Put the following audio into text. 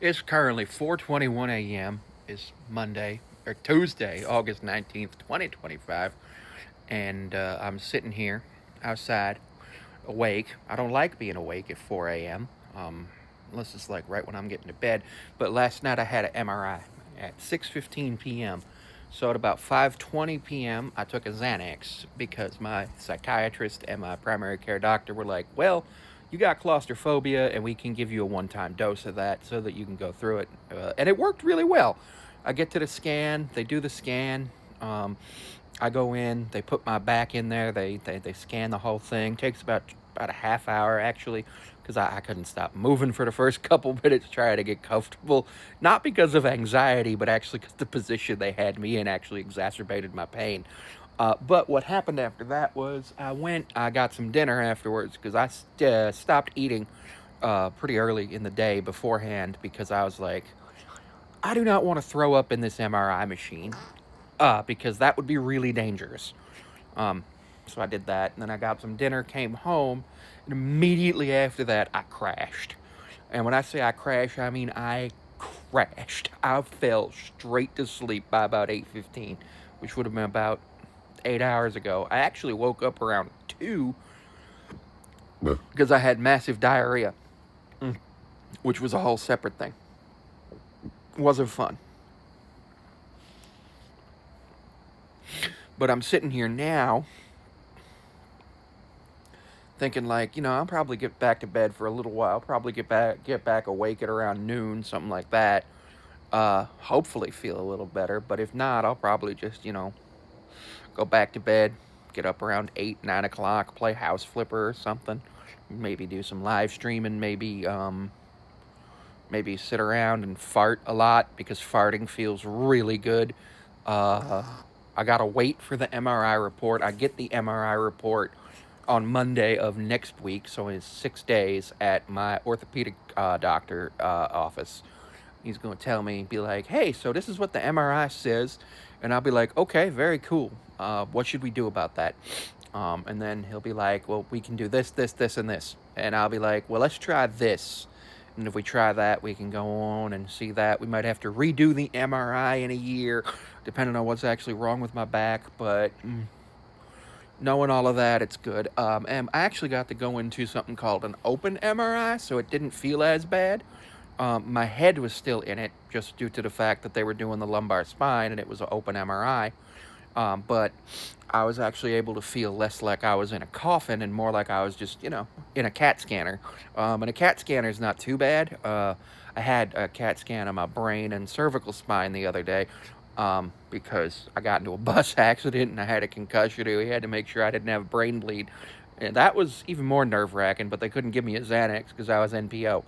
It's currently 4:21 a.m. It's Monday or Tuesday, August 19th, 2025, and I'm sitting here outside, awake. I don't like being awake at 4 a.m. Unless it's like right when I'm getting to bed. But last night I had an MRI at 6:15 p.m. So at about 5:20 p.m. I took a Xanax because my psychiatrist and my primary care doctor were like, "Well, you got claustrophobia, and we can give you a one-time dose of that so that you can go through it." And it worked really well. I get to the scan. They do the scan. Um, I go in. They put my back in there. They scan the whole thing. Takes about a half hour actually, because I couldn't stop moving for the first couple minutes trying to get comfortable. Not because of anxiety, but actually because the position they had me in actually exacerbated my pain. But what happened after that was I got some dinner afterwards because I stopped eating pretty early in the day beforehand because I was like, I do not want to throw up in this MRI machine because that would be really dangerous. Um, so I did that, and then I got some dinner, came home, and immediately after that, I crashed. And when I say I crashed, I mean I crashed. I fell straight to sleep by about 8:15, which would have been about 8 hours ago. I actually woke up around 2 because I had massive diarrhea, which was a whole separate thing. Wasn't fun. But I'm sitting here now thinking like, I'll probably get back to bed for a little while, probably get back awake at around noon, something like that. Hopefully feel a little better, but if not, I'll probably just, go back to bed, get up around 8, 9 o'clock, play House Flipper or something, maybe do some live streaming, maybe sit around and fart a lot because farting feels really good. Uh, I gotta wait for the MRI report. I get the MRI report on Monday of next week, so it's 6 days at my orthopedic doctor office. He's going to tell me, be like, hey, so this is what the MRI says. And I'll be like, okay, very cool. What should we do about that? And then he'll be like, well, we can do this, this, this, and this. And I'll be like, well, let's try this. And if we try that, we can go on and see that. We might have to redo the MRI in a year, depending on what's actually wrong with my back. But knowing all of that, it's good. And I actually got to go into something called an open MRI, so it didn't feel as bad. My head was still in it, just due to the fact that they were doing the lumbar spine and it was an open MRI. But I was actually able to feel less like I was in a coffin and more like I was just, in a CAT scanner. And a CAT scanner is not too bad. I had a CAT scan of my brain and cervical spine the other day because I got into a bus accident and I had a concussion. We had to make sure I didn't have a brain bleed. And that was even more nerve wracking, but they couldn't give me a Xanax because I was NPO.